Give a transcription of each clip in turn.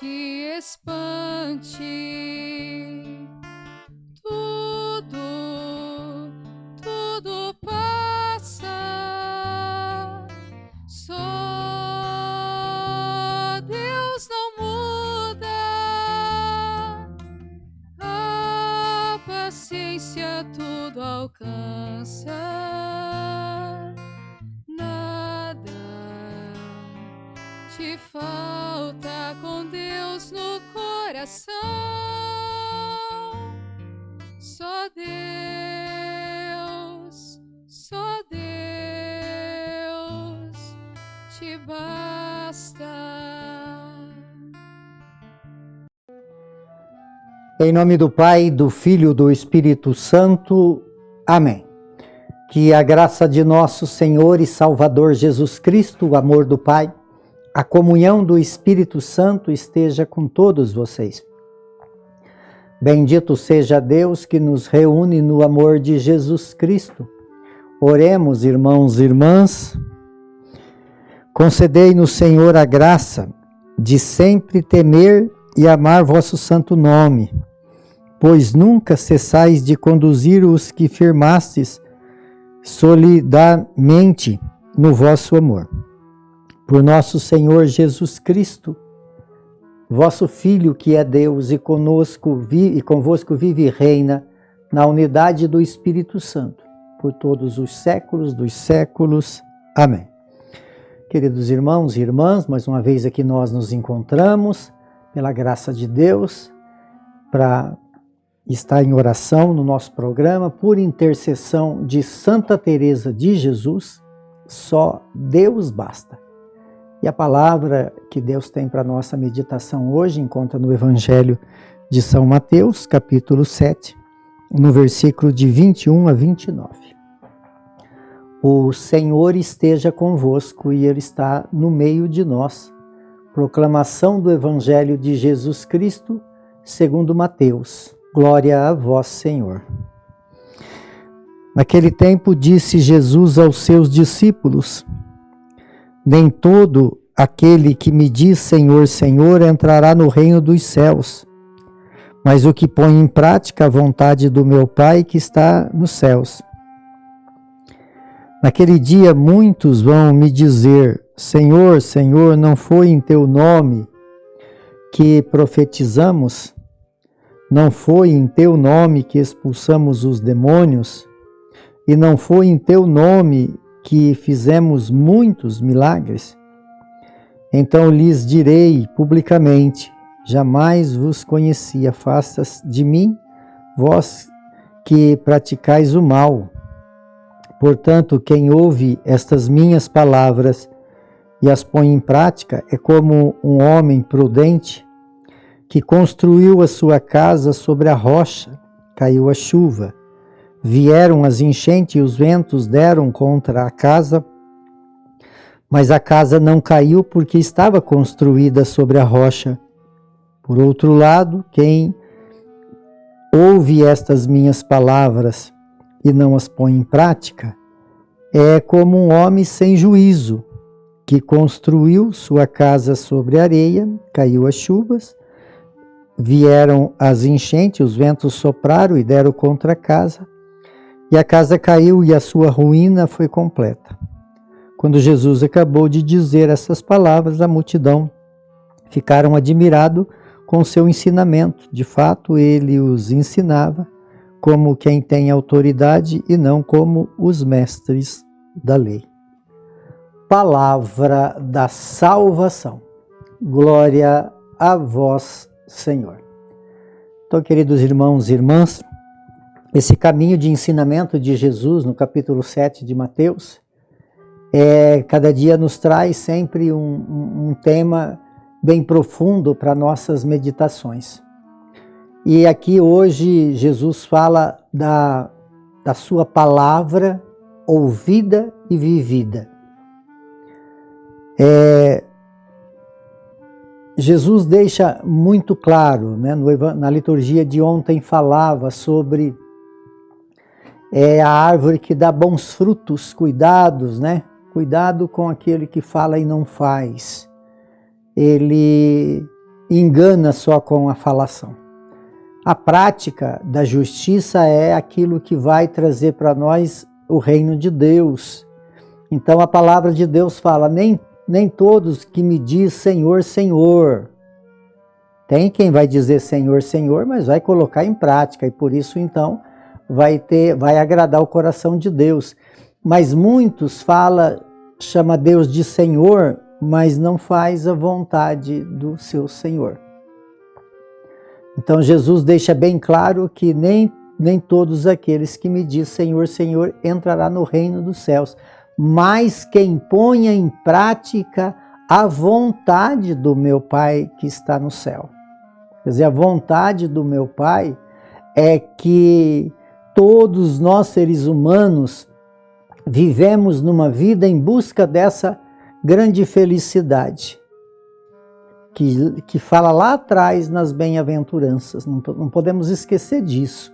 te espante. Tudo passa. Só Deus não muda. A paciência tudo alcança. Nada te falta com Deus no coração. Só Deus te basta. Em nome do Pai, do Filho e do Espírito Santo. Amém. Que a graça de nosso Senhor e Salvador Jesus Cristo, o amor do Pai, a comunhão do Espírito Santo esteja com todos vocês. Bendito seja Deus que nos reúne no amor de Jesus Cristo. Oremos, irmãos e irmãs. Concedei-nos, Senhor, a graça de sempre temer e amar vosso santo nome, pois nunca cessais de conduzir os que firmastes solidariamente no vosso amor. Por nosso Senhor Jesus Cristo, vosso Filho, que é Deus e convosco vive e reina na unidade do Espírito Santo, por todos os séculos dos séculos. Amém. Queridos irmãos e irmãs, mais uma vez aqui nós nos encontramos, pela graça de Deus, para estar em oração no nosso programa, por intercessão de Santa Teresa de Jesus. Só Deus basta. E a palavra que Deus tem para a nossa meditação hoje encontra no Evangelho de São Mateus, capítulo 7, no versículo de 21 a 29. O Senhor esteja convosco e Ele está no meio de nós. Proclamação do Evangelho de Jesus Cristo, segundo Mateus. Glória a vós, Senhor. Naquele tempo disse Jesus aos seus discípulos: nem todo aquele que me diz Senhor, Senhor entrará no reino dos céus, mas o que põe em prática a vontade do meu Pai que está nos céus. Naquele dia muitos vão me dizer: Senhor, Senhor, não foi em teu nome que profetizamos? Não foi em teu nome que expulsamos os demônios? E não foi em teu nome que fizemos muitos milagres? Então lhes direi publicamente: jamais vos conheci, afastas de mim, vós que praticais o mal. Portanto, quem ouve estas minhas palavras e as põe em prática é como um homem prudente que construiu a sua casa sobre a rocha. Caiu a chuva, vieram as enchentes e os ventos deram contra a casa, mas a casa não caiu porque estava construída sobre a rocha. Por outro lado, quem ouve estas minhas palavras e não as põe em prática é como um homem sem juízo que construiu sua casa sobre areia. Caiu as chuvas, vieram as enchentes, os ventos sopraram e deram contra a casa, e a casa caiu e a sua ruína foi completa. Quando Jesus acabou de dizer essas palavras, a multidão ficaram admirados com seu ensinamento. De fato, ele os ensinava como quem tem autoridade e não como os mestres da lei. Palavra da salvação. Glória a vós, Senhor. Então, queridos irmãos e irmãs, esse caminho de ensinamento de Jesus no capítulo 7 de Mateus, cada dia nos traz sempre um tema bem profundo para nossas meditações. E aqui hoje Jesus fala da sua palavra ouvida e vivida. Jesus deixa muito claro, né, na liturgia de ontem falava sobre a árvore que dá bons frutos, cuidados, né? Cuidado com aquele que fala e não faz. Ele engana só com a falação. A prática da justiça é aquilo que vai trazer para nós o reino de Deus. Então a palavra de Deus fala, nem todos que me diz Senhor, Senhor. Tem quem vai dizer Senhor, Senhor, mas vai colocar em prática, e por isso então vai agradar o coração de Deus. Mas muitos chama Deus de Senhor, mas não faz a vontade do seu Senhor. Então Jesus deixa bem claro que nem todos aqueles que me diz Senhor, Senhor entrará no reino dos céus, mas quem ponha em prática a vontade do meu Pai que está no céu. Quer dizer, a vontade do meu Pai é que todos nós seres humanos vivemos numa vida em busca dessa grande felicidade, que fala lá atrás nas bem-aventuranças, não podemos esquecer disso,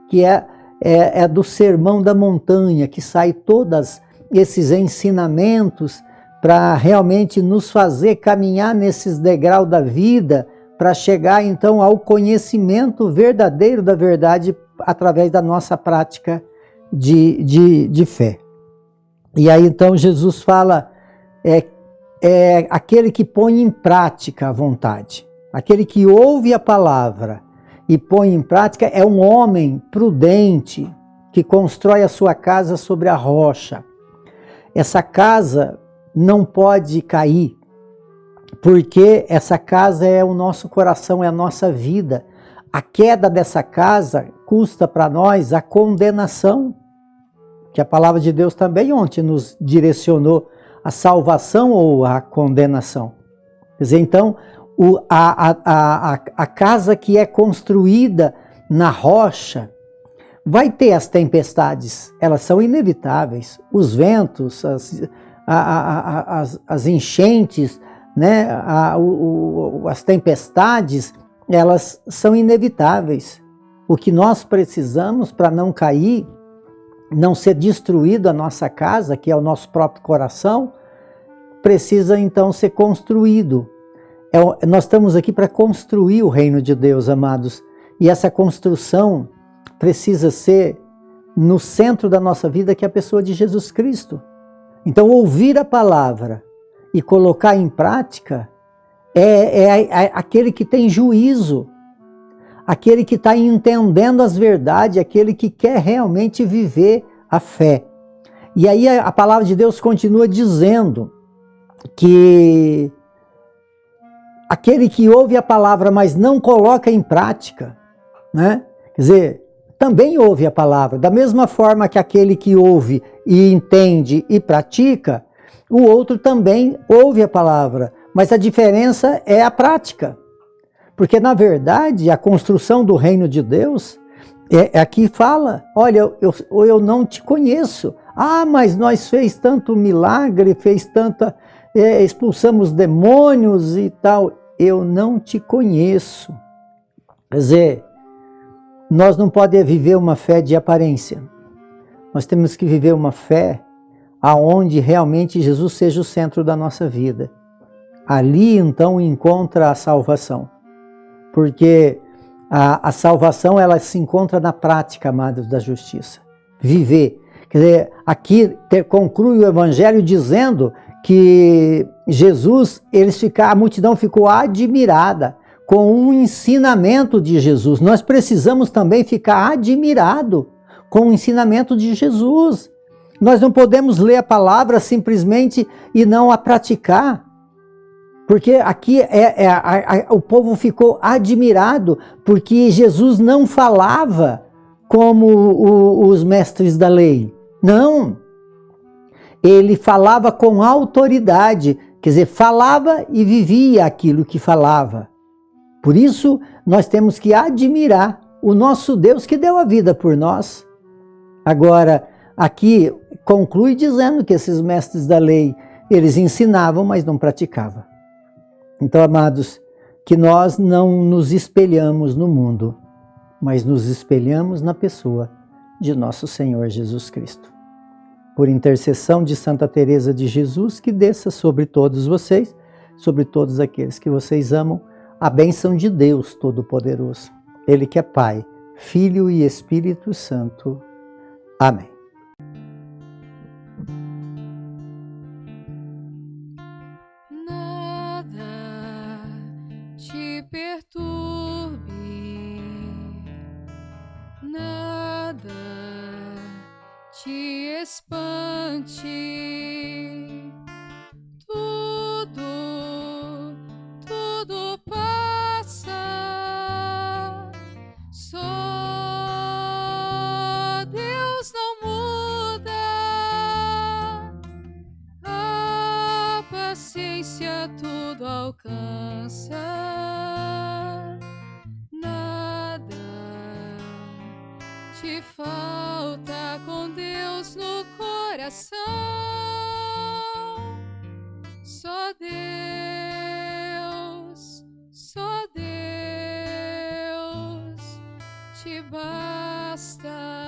que é do Sermão da Montanha, que sai todos esses ensinamentos para realmente nos fazer caminhar nesses degraus da vida, para chegar então ao conhecimento verdadeiro da verdade através da nossa prática de fé. E aí então Jesus fala, aquele que põe em prática a vontade, aquele que ouve a palavra e põe em prática é um homem prudente que constrói a sua casa sobre a rocha. Essa casa não pode cair, porque essa casa é o nosso coração, é a nossa vida. A queda dessa casa custa para nós a condenação, que a palavra de Deus também ontem nos direcionou a salvação ou a condenação. Quer dizer, então, a casa que é construída na rocha vai ter as tempestades, elas são inevitáveis. Os ventos, as enchentes, né, as tempestades, elas são inevitáveis. O que nós precisamos para não cair, não ser destruído a nossa casa, que é o nosso próprio coração, precisa então ser construído. Nós estamos aqui para construir o reino de Deus, amados, e essa construção precisa ser no centro da nossa vida, que é a pessoa de Jesus Cristo. Então, ouvir a palavra e colocar em prática é aquele que tem juízo, aquele que está entendendo as verdades, aquele que quer realmente viver a fé. E aí a palavra de Deus continua dizendo que aquele que ouve a palavra, mas não coloca em prática, né? Quer dizer, também ouve a palavra, da mesma forma que aquele que ouve e entende e pratica, o outro também ouve a palavra, mas a diferença é a prática. Porque, na verdade, a construção do reino de Deus, aqui fala, olha, eu não te conheço. Ah, mas nós fez tanto milagre, expulsamos demônios e tal. Eu não te conheço. Quer dizer, nós não podemos viver uma fé de aparência. Nós temos que viver uma fé aonde realmente Jesus seja o centro da nossa vida. Ali, então, encontra a salvação. Porque a salvação, ela se encontra na prática, amados, da justiça. Viver. Quer dizer, aqui conclui o Evangelho dizendo que Jesus, a multidão ficou admirada com o ensinamento de Jesus. Nós precisamos também ficar admirado com o ensinamento de Jesus. Nós não podemos ler a palavra simplesmente e não a praticar. Porque aqui o povo ficou admirado, porque Jesus não falava como os mestres da lei. Não. Ele falava com autoridade, quer dizer, falava e vivia aquilo que falava. Por isso, nós temos que admirar o nosso Deus que deu a vida por nós. Agora, aqui conclui dizendo que esses mestres da lei, eles ensinavam, mas não praticavam. Então, amados, que nós não nos espelhamos no mundo, mas nos espelhamos na pessoa de nosso Senhor Jesus Cristo. Por intercessão de Santa Teresa de Jesus, que desça sobre todos vocês, sobre todos aqueles que vocês amam, a bênção de Deus Todo-Poderoso, Ele que é Pai, Filho e Espírito Santo. Amém. Nada te perturbe, nada te espante, tudo passa, só Deus não muda, a paciência tudo alcança, nada te falta com Deus no coração, só Deus te basta.